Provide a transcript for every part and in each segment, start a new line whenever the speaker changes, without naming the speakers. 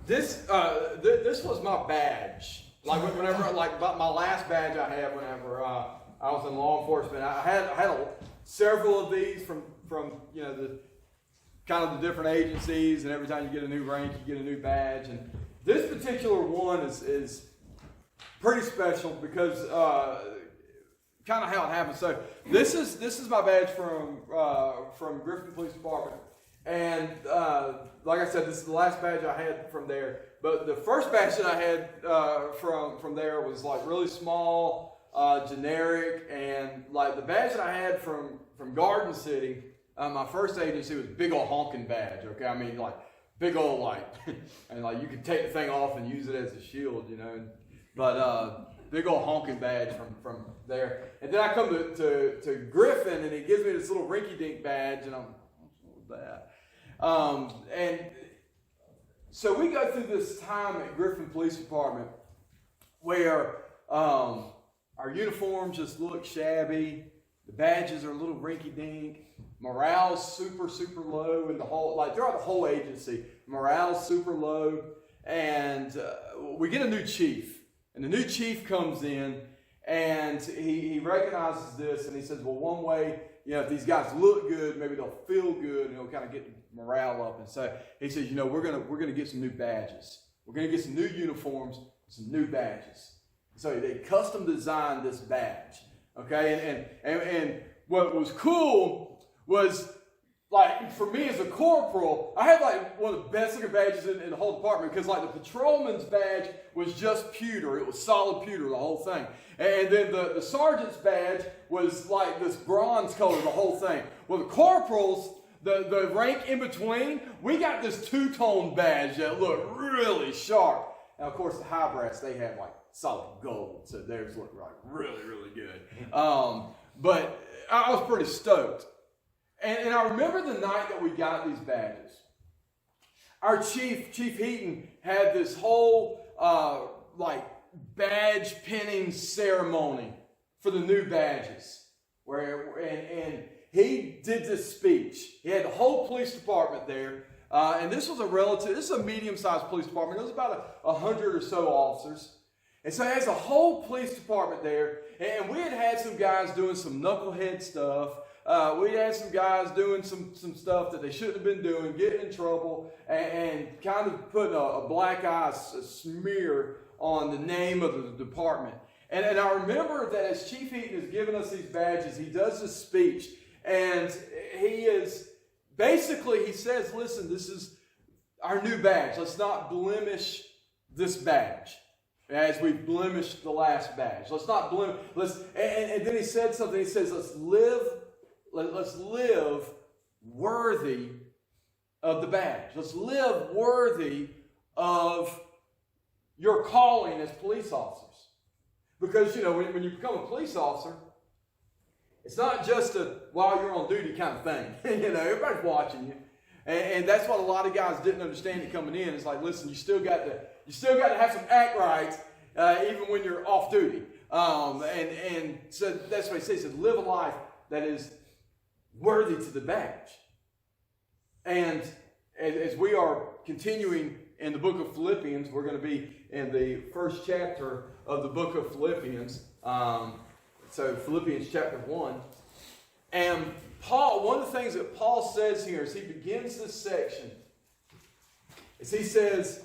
This was my badge. Like whenever, like about my last badge I had whenever I was in law enforcement. I had several of these from the kind of the different agencies, and every time you get a new rank, you get a new badge. And this particular one is pretty special because kind of how it happened. So this is my badge from Griffin Police Department, and like I said, this is the last badge I had from there. But the first badge that I had from there was like really small, generic, and like the badge that I had from Garden City, my first agency was big old honking badge. Okay, I mean like big old like, and like you could take the thing off and use it as a shield, you know. But big old honking badge from there. And then I come to Griffin, and he gives me this little rinky-dink badge, and I'm, what's that? And so we go through this time at Griffin Police Department where our uniforms just look shabby, the badges are a little rinky-dink, morale's super, super low in the whole, like throughout the whole agency, morale's super low, and we get a new chief. And the new chief comes in, and he recognizes this, and he says, well, one way, if these guys look good, maybe they'll feel good, and it'll kind of get morale up. And so he says, we're gonna get some new badges. We're gonna get some new uniforms, some new badges. So they custom designed this badge, okay? And what was cool was, like, for me as a corporal, I had like one of the best looking badges in the whole department, because like the patrolman's badge was just pewter. It was solid pewter, the whole thing. And then the sergeant's badge was like this bronze color, the whole thing. Well, the corporals, the rank in between, we got this two-tone badge that looked really sharp. And of course, the high brass, they had like solid gold, so theirs looked like really, really good. But I was pretty stoked. And I remember the night that we got these badges. Our Chief Heaton, had this whole badge pinning ceremony for the new badges, and he did this speech. He had the whole police department there, and this is a medium-sized police department. It was about 100 or so officers. And so there's a whole police department there, and we had some guys doing some knucklehead stuff. We had some guys doing some stuff that they shouldn't have been doing, getting in trouble, and kind of putting a black eye, a smear on the name of the department. And I remember that as Chief Heaton is giving us these badges, he does this speech, and he says, listen, this is our new badge. Let's not blemish this badge as we blemished the last badge. Let's not blemish. And then he said something. He says, let's live worthy of the badge. Let's live worthy of your calling as police officers. Because, when you become a police officer, it's not just a while you're on duty kind of thing. Everybody's watching you. And that's what a lot of guys didn't understand it coming in. It's like, listen, you still got to have some act rights even when you're off duty. And so that's what he says. He says, live a life that is worthy to the badge. And as we are continuing in the book of Philippians, we're going to be in the first chapter of the book of Philippians. So Philippians chapter 1. And Paul, one of the things that Paul says here as he begins this section is he says,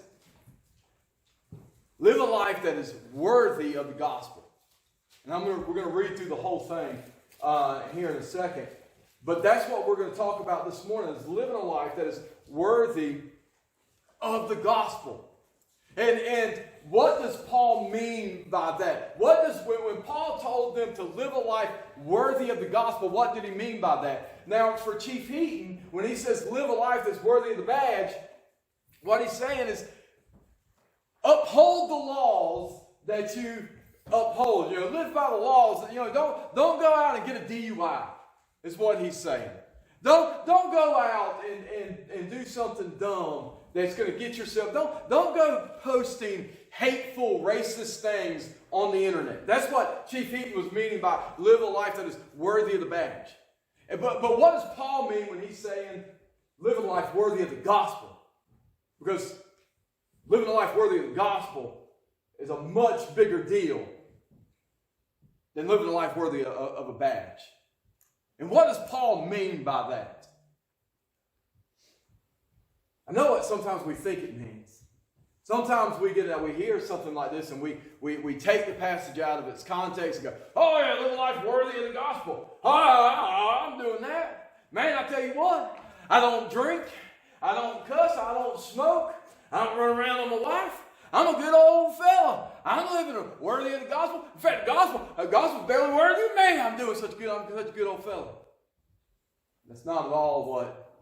live a life that is worthy of the gospel. And we're going to read through the whole thing here in a second. But that's what we're going to talk about this morning, is living a life that is worthy of the gospel. And what does Paul mean by that? When Paul told them to live a life worthy of the gospel, what did he mean by that? Now, for Chief Heaton, when he says live a life that's worthy of the badge, what he's saying is uphold the laws that you uphold. Live by the laws. Don't go out and get a DUI. Is what he's saying. Don't go out and do something dumb that's going to get yourself. Don't go posting hateful, racist things on the internet. That's what Chief Heaton was meaning by live a life that is worthy of the badge. But what does Paul mean when he's saying live a life worthy of the gospel? Because living a life worthy of the gospel is a much bigger deal than living a life worthy of a badge. And what does Paul mean by that? I know what sometimes we think it means. Sometimes we hear something like this and we take the passage out of its context and go, oh yeah, live a life worthy of the gospel. I'm doing that. Man, I tell you what, I don't drink, I don't cuss, I don't smoke, I don't run around on my wife. I'm a good old fella. I'm living worthy of the gospel. In fact, the gospel's barely worthy of me. I'm such a good old fella. That's not at all what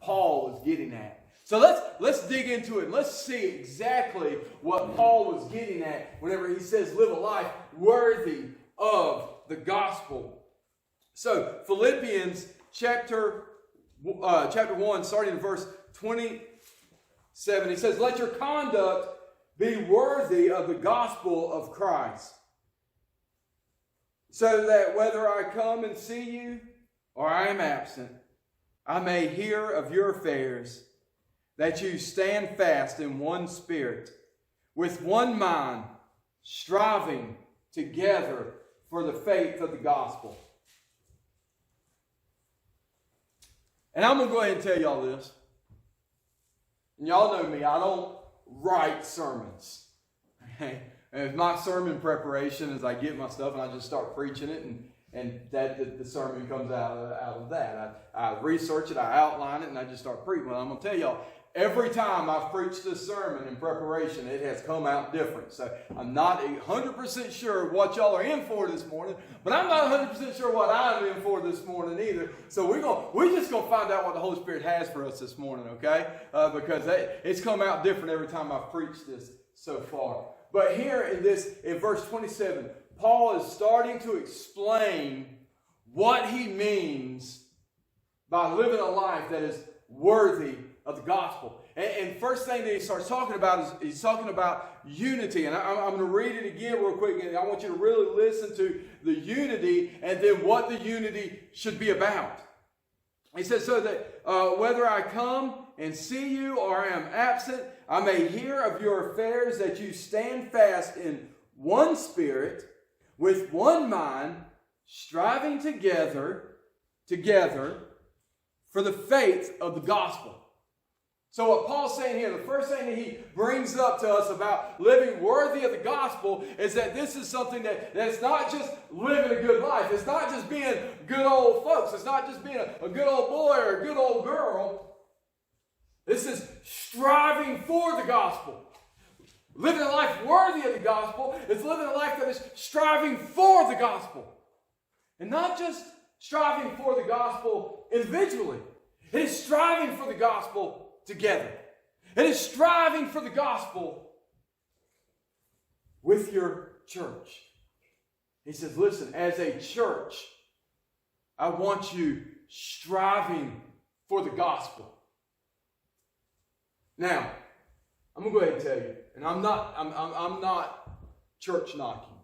Paul was getting at. So let's dig into it and let's see exactly what Paul was getting at whenever he says live a life worthy of the gospel. So Philippians chapter 1, starting in verse 27, he says, let your conduct be worthy of the gospel of Christ, so that whether I come and see you or I am absent, I may hear of your affairs, that you stand fast in one spirit, with one mind, striving together for the faith of the gospel. And I'm going to go ahead and tell y'all this. And y'all know me, I don't write sermons. Okay? And my sermon preparation is I get my stuff and I just start preaching it, and that the sermon comes out of that. I research it, I outline it, and I just start preaching. Well, I'm going to tell y'all, every time I've preached this sermon in preparation, it has come out different. So I'm not 100% sure what y'all are in for this morning, but I'm not 100% sure what I'm in for this morning either. So we're just going to find out what the Holy Spirit has for us this morning, okay? Because it's come out different every time I've preached this so far. But here in verse 27, Paul is starting to explain what he means by living a life that is worthy of the gospel. And first thing that he starts talking about is he's talking about unity. And I'm going to read it again real quick. And I want you to really listen to the unity and then what the unity should be about. He says, so that whether I come and see you or I am absent, I may hear of your affairs, that you stand fast in one spirit, with one mind, striving together for the faith of the gospel. So what Paul's saying here, the first thing that he brings up to us about living worthy of the gospel is that this is something that's not just living a good life. It's not just being good old folks. It's not just being a good old boy or a good old girl. This is striving for the gospel. Living a life worthy of the gospel is living a life that is striving for the gospel. And not just striving for the gospel individually. It is striving for the gospel together. It is striving for the gospel with your church. He says, listen, as a church, I want you striving for the gospel. Now, I'm going to go ahead and tell you, and I'm not church knocking.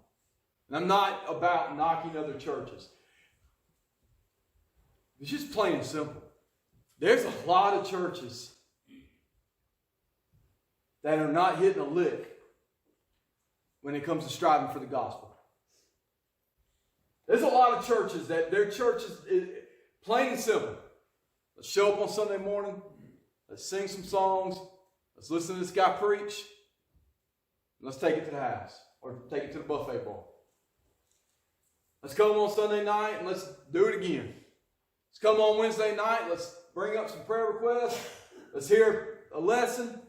And I'm not about knocking other churches. It's just plain and simple. There's a lot of churches that are not hitting a lick when it comes to striving for the gospel. There's a lot of churches that their church is plain and simple. Let's show up on Sunday morning. Let's sing some songs. Let's listen to this guy preach. Let's take it to the house or take it to the buffet bowl. Let's come on Sunday night and let's do it again. Let's come on Wednesday night. Let's bring up some prayer requests. Let's hear a lesson.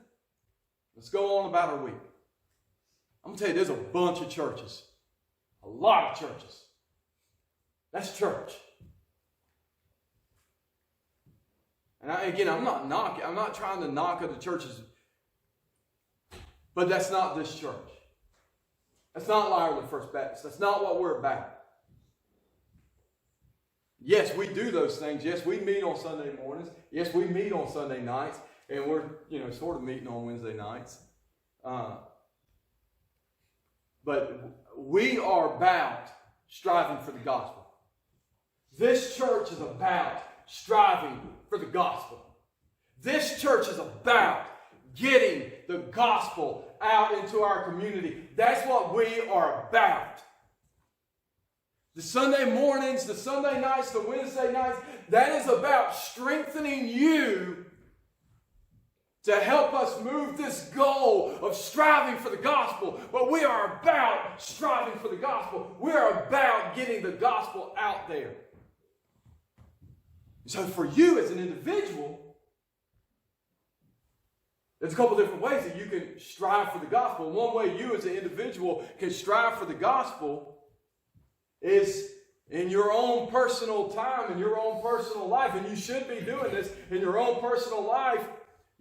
Let's go on about our week. I'm going to tell you, there's a bunch of churches. A lot of churches. That's church. And I'm not trying to knock other churches. But that's not this church. That's not Lyreland First Baptist. That's not what we're about. Yes, we do those things. Yes, we meet on Sunday mornings. Yes, we meet on Sunday nights. And we're, sort of meeting on Wednesday nights. But we are about striving for the gospel. This church is about striving for the gospel. This church is about getting the gospel out into our community. That's what we are about. The Sunday mornings, the Sunday nights, the Wednesday nights, that is about strengthening you to help us move this goal of striving for the gospel. But we are about striving for the gospel. We are about getting the gospel out there. So for you as an individual, there's a couple different ways that you can strive for the gospel. One way you as an individual can strive for the gospel is in your own personal time, in your own personal life. And you should be doing this in your own personal life.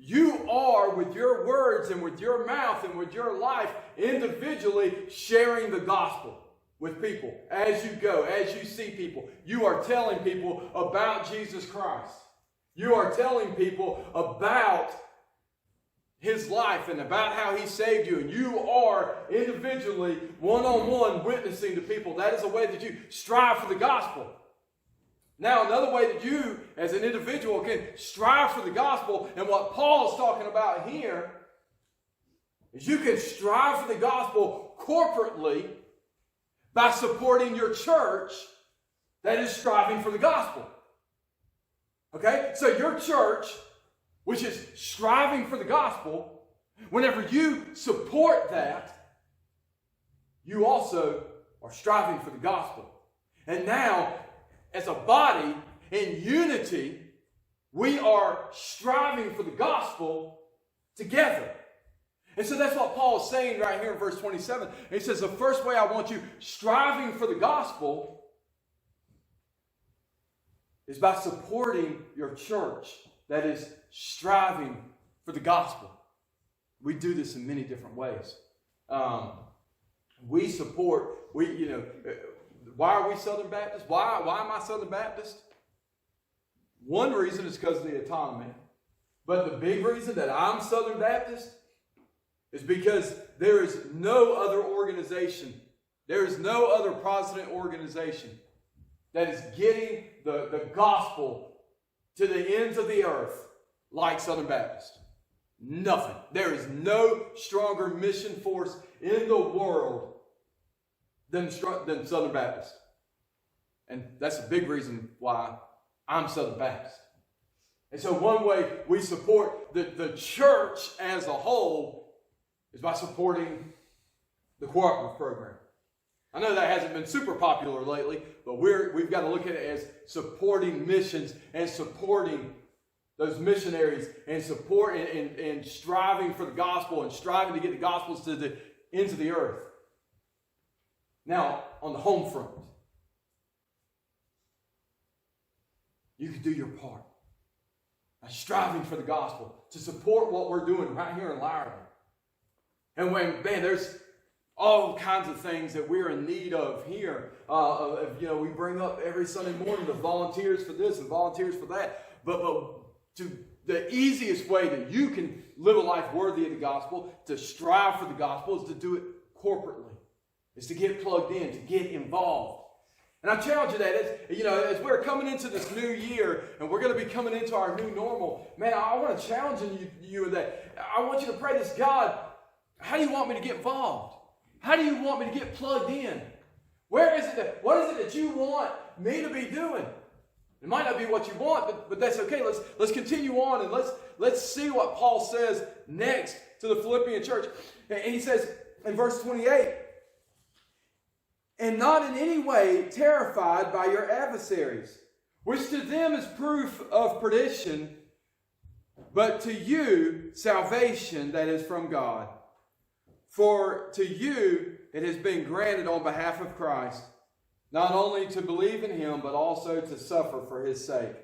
You are, with your words and with your mouth and with your life, individually sharing the gospel with people. As you go, as you see people, you are telling people about Jesus Christ. You are telling people about His life and about how He saved you. And you are individually, one-on-one, witnessing to people. That is a way that you strive for the gospel. Now, another way that you, as an individual, can strive for the gospel, and what Paul is talking about here, is you can strive for the gospel corporately by supporting your church that is striving for the gospel. Okay? So your church, which is striving for the gospel, whenever you support that, you also are striving for the gospel. And now, as a body, in unity, we are striving for the gospel together. And so that's what Paul is saying right here in verse 27. He says, the first way I want you striving for the gospel is by supporting your church that is striving for the gospel. We do this in many different ways. Why are we Southern Baptist? Why am I Southern Baptist? One reason is because of the autonomy. But the big reason that I'm Southern Baptist is because there is no other organization, there is no other Protestant organization that is getting the gospel to the ends of the earth like Southern Baptist. Nothing. There is no stronger mission force in the world than Southern Baptist. And that's a big reason why I'm Southern Baptist. And so one way we support the church as a whole is by supporting the cooperative program. I know that hasn't been super popular lately, but we've got to look at it as supporting missions and supporting those missionaries and and striving for the gospel and striving to get the gospels to the ends of the earth. Now, on the home front, you can do your part by striving for the gospel to support what we're doing right here in Laramie. And there's all kinds of things that we're in need of here. We bring up every Sunday morning the volunteers for this and volunteers for that. But the easiest way that you can live a life worthy of the gospel, to strive for the gospel, is to do it corporately. Is to get plugged in, to get involved. And I challenge you that as we're coming into this new year and we're going to be coming into our new normal, man, I want to challenge you in that. I want you to pray this: God, how do you want me to get involved? How do you want me to get plugged in? What is it that you want me to be doing? It might not be what you want, but that's okay. Let's continue on and let's see what Paul says next to the Philippian church. And he says in verse 28, and not in any way terrified by your adversaries, which to them is proof of perdition, but to you salvation that is from God. For to you it has been granted on behalf of Christ, not only to believe in Him, but also to suffer for His sake,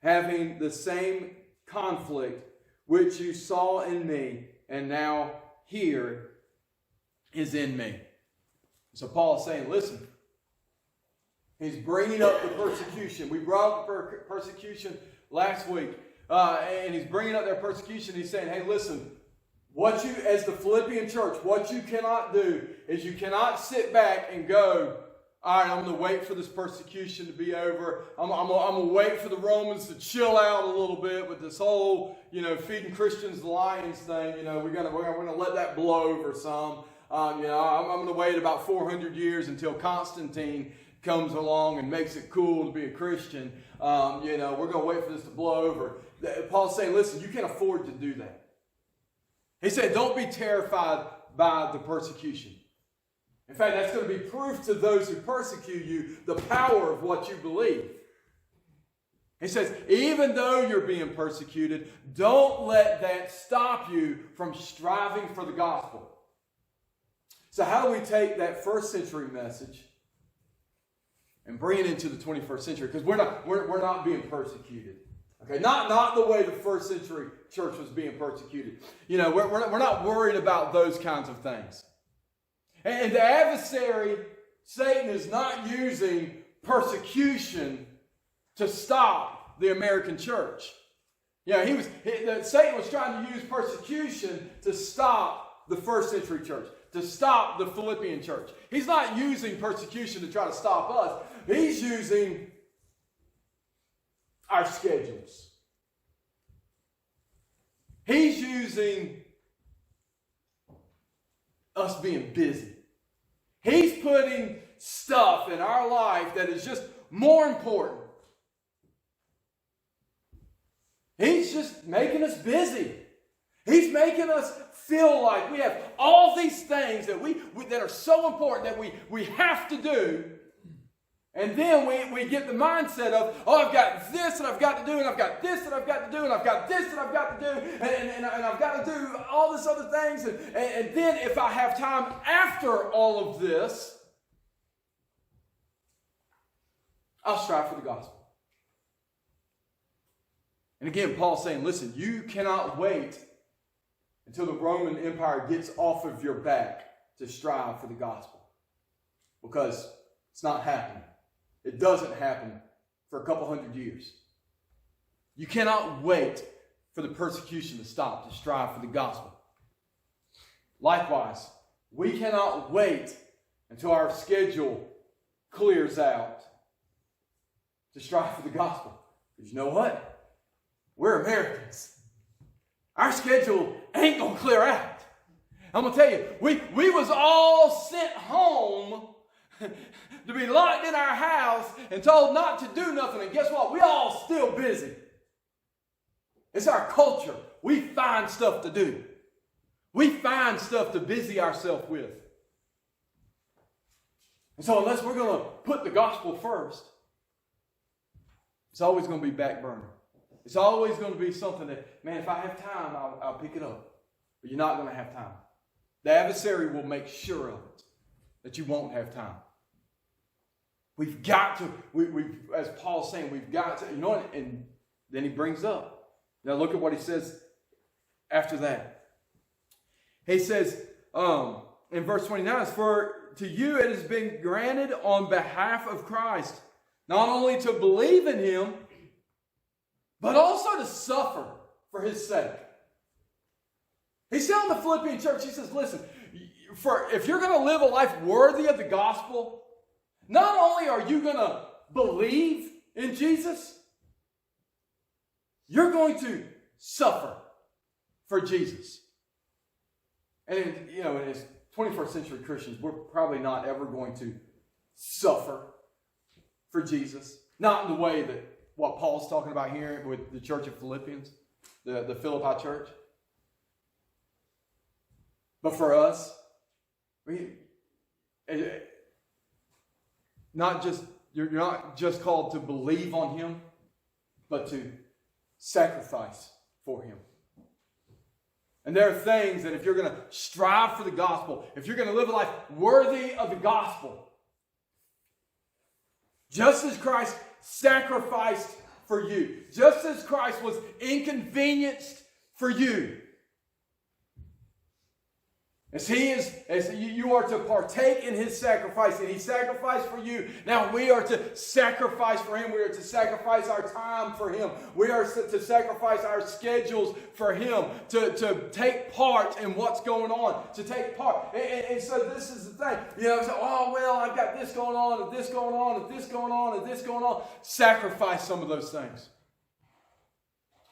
having the same conflict which you saw in me, and now here is in me. So Paul is saying, listen, he's bringing up the persecution. We brought up the persecution last week. And he's bringing up their persecution. He's saying, hey, listen, as the Philippian church, what you cannot do is you cannot sit back and go, all right, I'm going to wait for this persecution to be over. I'm going to wait for the Romans to chill out a little bit with this whole, feeding Christians the lions thing. We're going to let that blow over some. I'm going to wait about 400 years until Constantine comes along and makes it cool to be a Christian. We're going to wait for this to blow over. Paul's saying, listen, you can't afford to do that. He said, don't be terrified by the persecution. In fact, that's going to be proof to those who persecute you, the power of what you believe. He says, even though you're being persecuted, don't let that stop you from striving for the gospel. So how do we take that first century message and bring it into the 21st century? Because we're not being persecuted. Okay, not the way the first century church was being persecuted. We're not worried about those kinds of things. And the adversary, Satan, is not using persecution to stop the American church. Satan was trying to use persecution to stop the first century church, to stop the Philippian church. He's not using persecution to try to stop us. He's using our schedules. He's using us being busy. He's putting stuff in our life that is just more important. He's just making us busy. He's making us feel like we have all these things that that are so important that we have to do. And then we get the mindset of, I've got this that I've got to do, and I've got this that I've got to do, and I've got this that I've got to do, and I've got to do all this other things. And then if I have time after all of this, I'll strive for the gospel. And again, Paul's saying, listen, you cannot wait until the Roman Empire gets off of your back to strive for the gospel. Because it's not happening. It doesn't happen for a couple hundred years. You cannot wait for the persecution to stop to strive for the gospel. Likewise, we cannot wait until our schedule clears out to strive for the gospel. Because you know what? We're Americans. Our schedule ain't going to clear out. I'm going to tell you, we was all sent home to be locked in our house and told not to do nothing. And guess what? We all still busy. It's our culture. We find stuff to do. We find stuff to busy ourselves with. And so unless we're going to put the gospel first, it's always going to be back burner. It's always going to be something that, man, if I have time, I'll pick it up. But you're not going to have time. The adversary will make sure of it, that you won't have time. We've got to, as Paul's saying, we've got to, and then he brings up. Now look at what he says after that. He says, in verse 29, for to you it has been granted on behalf of Christ, not only to believe in him, but also to suffer for his sake. He's telling the Philippian church, he says, listen, if you're going to live a life worthy of the gospel, not only are you going to believe in Jesus, you're going to suffer for Jesus. And, as 21st century Christians, we're probably not ever going to suffer for Jesus. Not in the way that what Paul's talking about here with the church of Philippians, the Philippi church. But for us, you're not just called to believe on him, but to sacrifice for him. And there are things that if you're going to strive for the gospel, if you're going to live a life worthy of the gospel, just as Christ sacrificed for you, just as Christ was inconvenienced for you, As you are to partake in His sacrifice, and He sacrificed for you. Now we are to sacrifice for Him. We are to sacrifice our time for Him. We are to sacrifice our schedules for Him, to take part in what's going on, to take part. And so this is the thing. Oh, well, I've got this going on, and this going on, and this going on, and this going on. Sacrifice some of those things.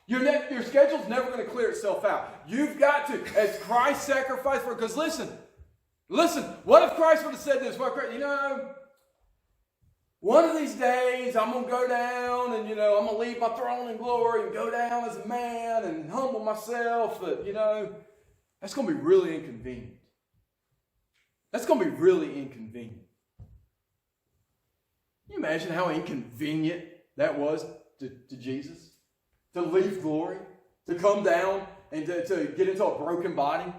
Your schedule's never going to clear itself out. You've got to, as Christ sacrificed for it. Because listen, what if Christ would have said this? One of these days I'm going to go down and, I'm going to leave my throne in glory and go down as a man and humble myself. But, that's going to be really inconvenient. That's going to be really inconvenient. Can you imagine how inconvenient that was to Jesus? To leave glory, to come down and to get into a broken body,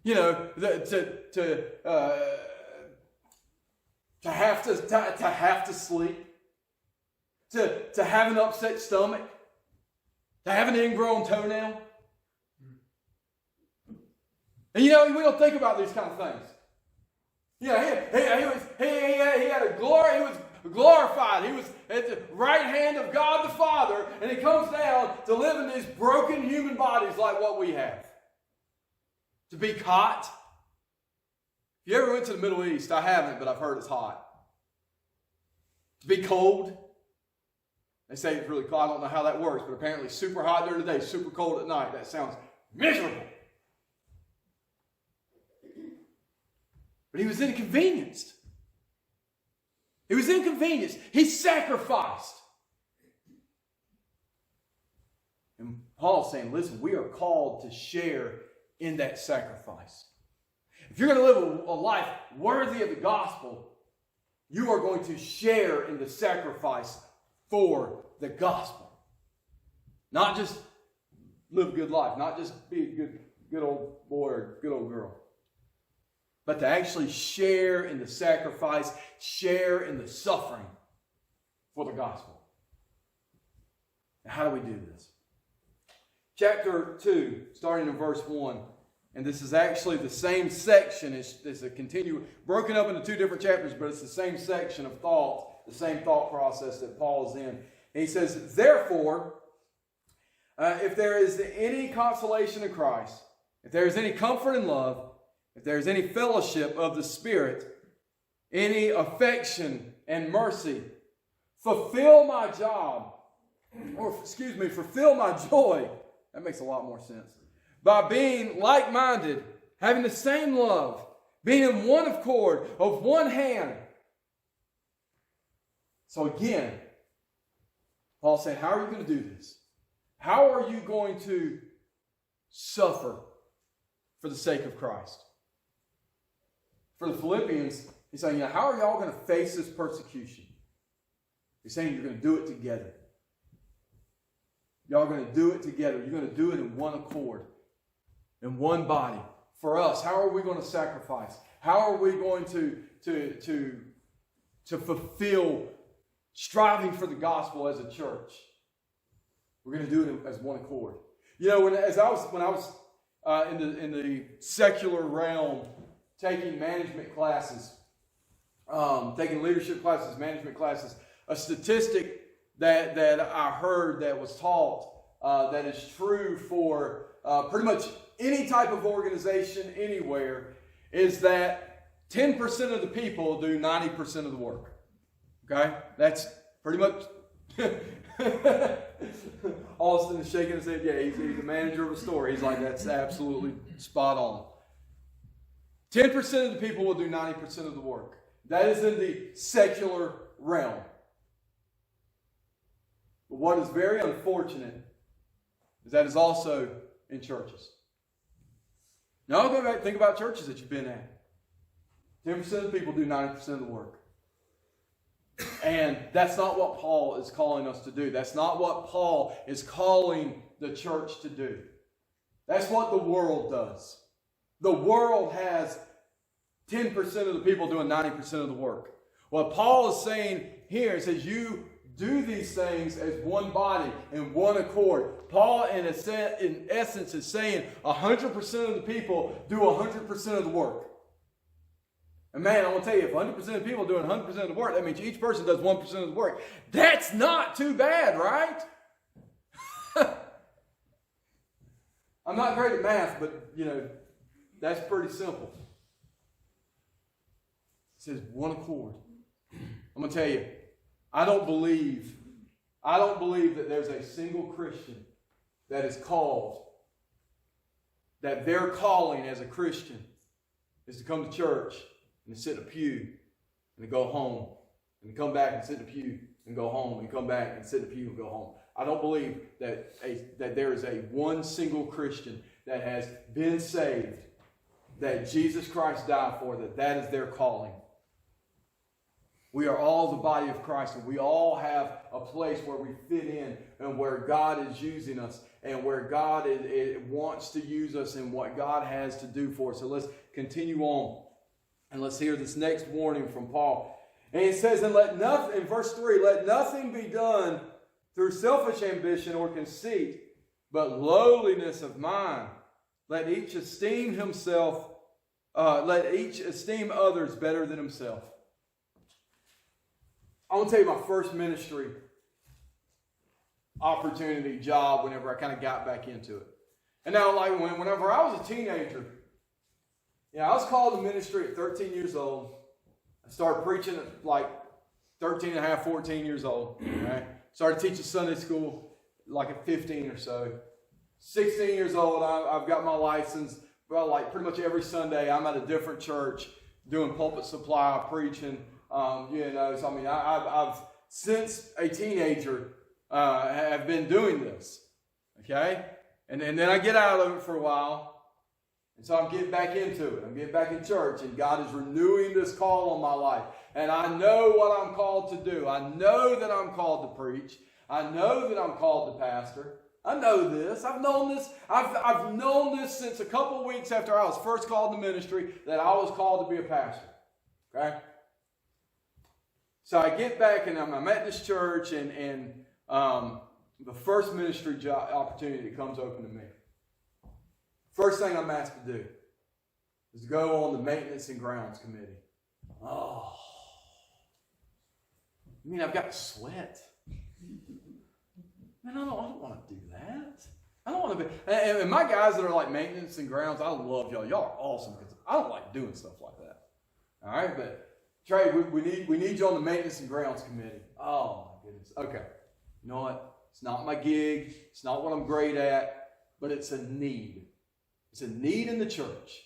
to have to sleep, to have an upset stomach, to have an ingrown toenail. And we don't think about these kind of things. He had a glory. He was glorified. He was at the right hand of God the Father, and He comes down to live in these broken human bodies like what we have. To be caught. If you ever went to the Middle East, I haven't, but I've heard it's hot. To be cold. They say it's really cold. I don't know how that works, but apparently super hot during the day, super cold at night. That sounds miserable. But He was inconvenienced. He was inconvenienced. He sacrificed. And Paul's saying, listen, we are called to share in that sacrifice. If you're going to live a life worthy of the gospel, you are going to share in the sacrifice for the gospel. Not just live a good life, not just be a good old boy or good old girl. But to actually share in the sacrifice, share in the suffering for the gospel. Now, how do we do this? Chapter 2, starting in verse 1. And this is actually the same section. It's a broken up into two different chapters, but it's the same section of thought, the same thought process that Paul is in. And he says, therefore, if there is any consolation in Christ, if there is any comfort in love, if there is any fellowship of the Spirit, any affection and mercy, fulfill my joy. That makes a lot more sense. By being like-minded, having the same love, being in one accord, of one hand. So again, Paul said, how are you going to do this? How are you going to suffer for the sake of Christ? For the Philippians, he's saying, how are y'all going to face this persecution? He's saying you're going to do it together. Y'all are going to do it together. You're going to do it in one accord, in one body. For us, how are we going to sacrifice? How are we going to fulfill striving for the gospel as a church? We're going to do it as one accord. When I was in the secular realm, taking management classes, taking leadership classes, management classes, a statistic that I heard that was taught that is true for pretty much any type of organization anywhere is that 10% of the people do 90% of the work. Okay? That's pretty much... Austin is shaking his head. Yeah, he's the manager of a store. He's like, that's absolutely spot on. 10% of the people will do 90% of the work. That is in the secular realm. But what is very unfortunate is that is also in churches. Now, I'll go back and think about churches that you've been at. 10% of the people do 90% of the work. And that's not what Paul is calling us to do. That's not what Paul is calling the church to do. That's what the world does. The world has 10% of the people doing 90% of the work. What Paul is saying here, he says, you do these things as one body in one accord. Paul, in essence, is saying 100% of the people do 100% of the work. And man, I want to tell you, if 100% of the people are doing 100% of the work, that means each person does 1% of the work. That's not too bad, right? I'm not great at math, but, that's pretty simple. It says one accord. I'm going to tell you, I don't believe that there's a single Christian that is called, that their calling as a Christian is to come to church and to sit in a pew and to go home and to come back and sit in a pew and go home and come back and sit in a pew and go home. I don't believe that there is a one single Christian that has been saved, that Jesus Christ died for, that is their calling. We are all the body of Christ, and we all have a place where we fit in and where God is using us and where God wants to use us and what God has to do for us. So let's continue on, and let's hear this next warning from Paul. And it says, in verse 3, let nothing be done through selfish ambition or conceit, but lowliness of mind. Let each esteem others better than himself. I want to tell you my first ministry opportunity, job, whenever I kind of got back into it. And now, whenever I was a teenager, I was called to ministry at 13 years old. I started preaching at like 13 and a half, 14 years old. Right? Started teaching Sunday school like at 15 or so. 16 years old, I've got my license. Well, like pretty much every Sunday, I'm at a different church doing pulpit supply, preaching. So I mean, I've since a teenager have been doing this. Okay, and then I get out of it for a while, and so I'm getting back into it. I'm getting back in church, and God is renewing this call on my life. And I know what I'm called to do. I know that I'm called to preach. I know that I'm called to pastor. I know this. I've known this. I've known this since a couple weeks after I was first called to ministry that I was called to be a pastor. Okay? So I get back and I'm at this church and the first ministry job opportunity that comes open to me. First thing I'm asked to do is to go on the maintenance and grounds committee. Oh. I mean, I've got to sweat. Man, I don't want to do that. I don't want to be. And my guys that are like maintenance and grounds, I love y'all. Y'all are awesome because I don't like doing stuff like that. All right, but Trey, we need you on the maintenance and grounds committee. Oh my goodness. Okay, you know what? It's not my gig. It's not what I'm great at, but it's a need. It's a need in the church,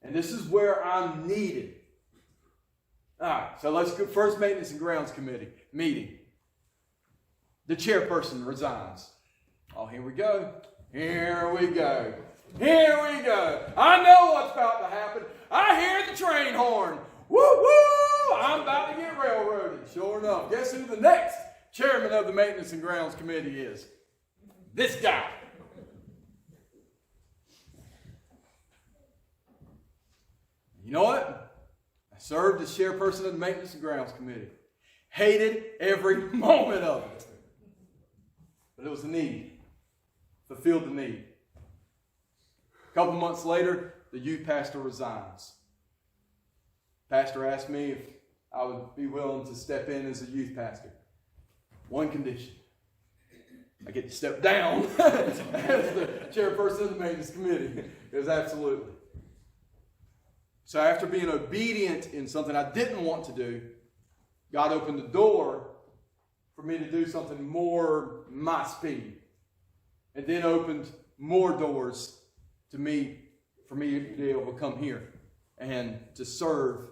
and this is where I'm needed. All right, so let's go. First maintenance and grounds committee meeting. The chairperson resigns. Oh, here we go. Here we go. Here we go. I know what's about to happen. I hear the train horn. Woo, woo! I'm about to get railroaded. Sure enough. Guess who the next chairman of the Maintenance and Grounds Committee is? This guy. You know what? I served as chairperson of the Maintenance and Grounds Committee. Hated every moment of it. But it was a need. Fulfilled the need. A couple months later, the youth pastor resigns. Pastor asked me if I would be willing to step in as a youth pastor. One condition. I get to step down as the chairperson of the maintenance committee. It was absolutely. So after being obedient in something I didn't want to do, God opened the door for me to do something more my speed. And then opened more doors for me to be able to come here and to serve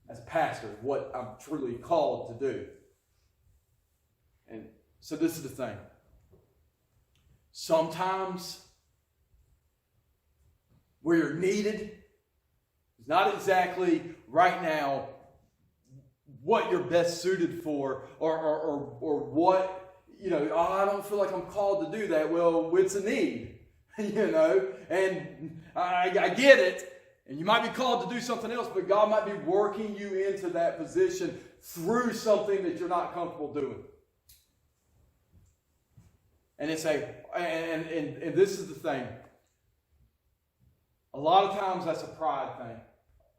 as pastor, what I'm truly called to do. And so this is the thing. Sometimes where you're needed is not exactly right now what you're best suited for or what, I don't feel like I'm called to do that. Well, it's a need, and I get it. And you might be called to do something else, but God might be working you into that position through something that you're not comfortable doing. And it's and this is the thing. A lot of times that's a pride thing.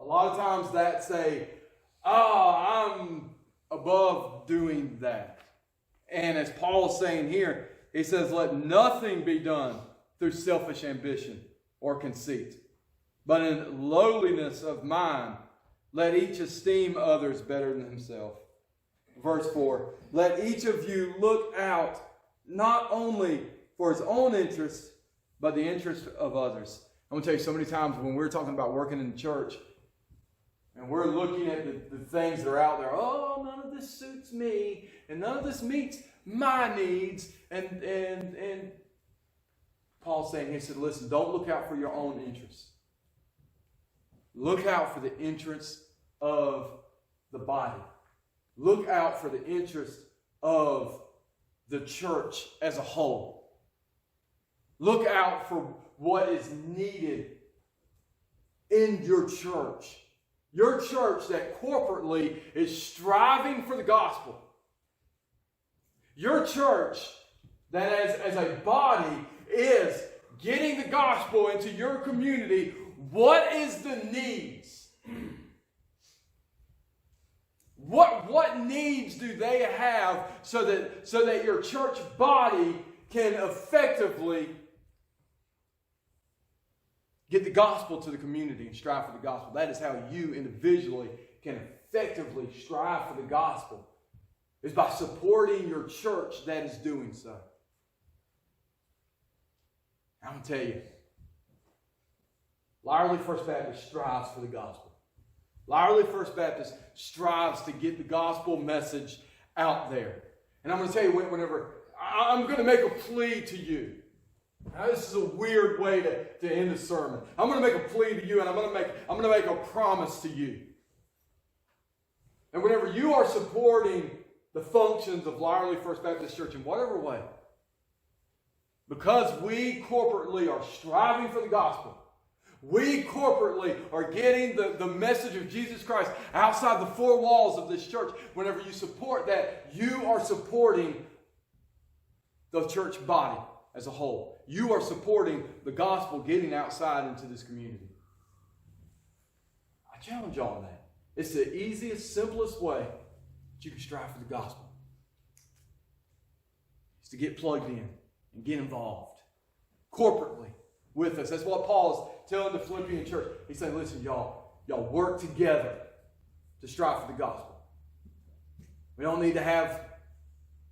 A lot of times that's I'm above doing that. And as Paul is saying here, he says, let nothing be done through selfish ambition or conceit, but in lowliness of mind, let each esteem others better than himself. Verse 4, let each of you look out not only for his own interest, but the interest of others. I'm going to tell you so many times when we're talking about working in the church, and we're looking at the things that are out there, oh, none of this suits me, and none of this meets my needs, and Paul's saying, he said, listen, don't look out for your own interests. Look out for the interests of the body. Look out for the interest of the church as a whole. Look out for what is needed in your church. Your church that corporately is striving for the gospel. Your church that as a body is getting the gospel into your community. What is the needs? What needs do they have so that your church body can effectively get the gospel to the community and strive for the gospel? That is how you individually can effectively strive for the gospel, is by supporting your church that is doing so. I'm going to tell you, Lyerly First Baptist strives for the gospel. Lyerly First Baptist strives to get the gospel message out there. And I'm going to tell you, whenever I'm going to make a plea to you. Now, this is a weird way to end a sermon. I'm going to make a plea to you, and I'm going to make a promise to you. And whenever you are supporting the functions of Lyerly First Baptist Church in whatever way, because we corporately are striving for the gospel, we corporately are getting the message of Jesus Christ outside the four walls of this church. Whenever you support that, you are supporting the church body as a whole. You are supporting the gospel getting outside into this community. I challenge y'all on that. It's the easiest, simplest way that you can strive for the gospel. It's to get plugged in and get involved corporately with us. That's what Paul is telling the Philippian church. He's saying, listen, y'all work together to strive for the gospel. We don't need to have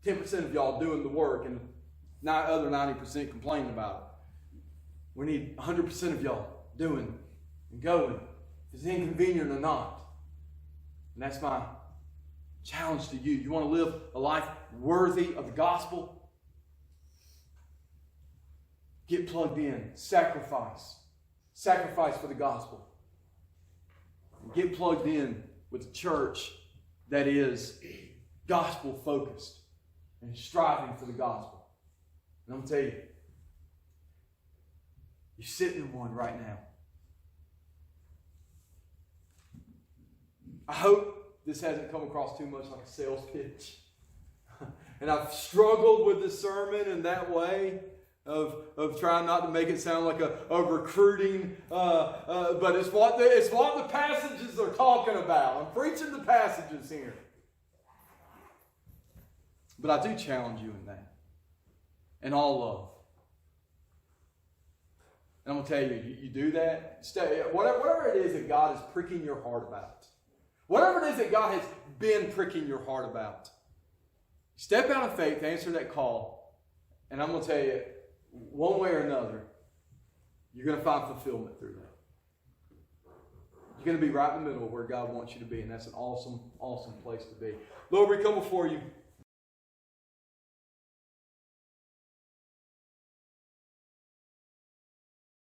10% of y'all doing the work and other 90% complaining about it. We need 100% of y'all doing and going, if it's inconvenient or not. And that's my challenge to you. You want to live a life worthy of the gospel? Get plugged in. Sacrifice. Sacrifice for the gospel. And get plugged in with the church that is gospel focused and striving for the gospel. And I'm going to tell you, you're sitting in one right now. I hope this hasn't come across too much like a sales pitch. And I've struggled with this sermon in that way of trying not to make it sound like a recruiting, but it's what the passages are talking about. I'm preaching the passages here. But I do challenge you in that. In all love. And I'm going to tell you, you do that, whatever it is that God is pricking your heart about, whatever it is that God has been pricking your heart about, step out of faith, answer that call, and I'm going to tell you, one way or another, you're going to find fulfillment through that. You're going to be right in the middle of where God wants you to be, and that's an awesome, awesome place to be. Lord, we come before you.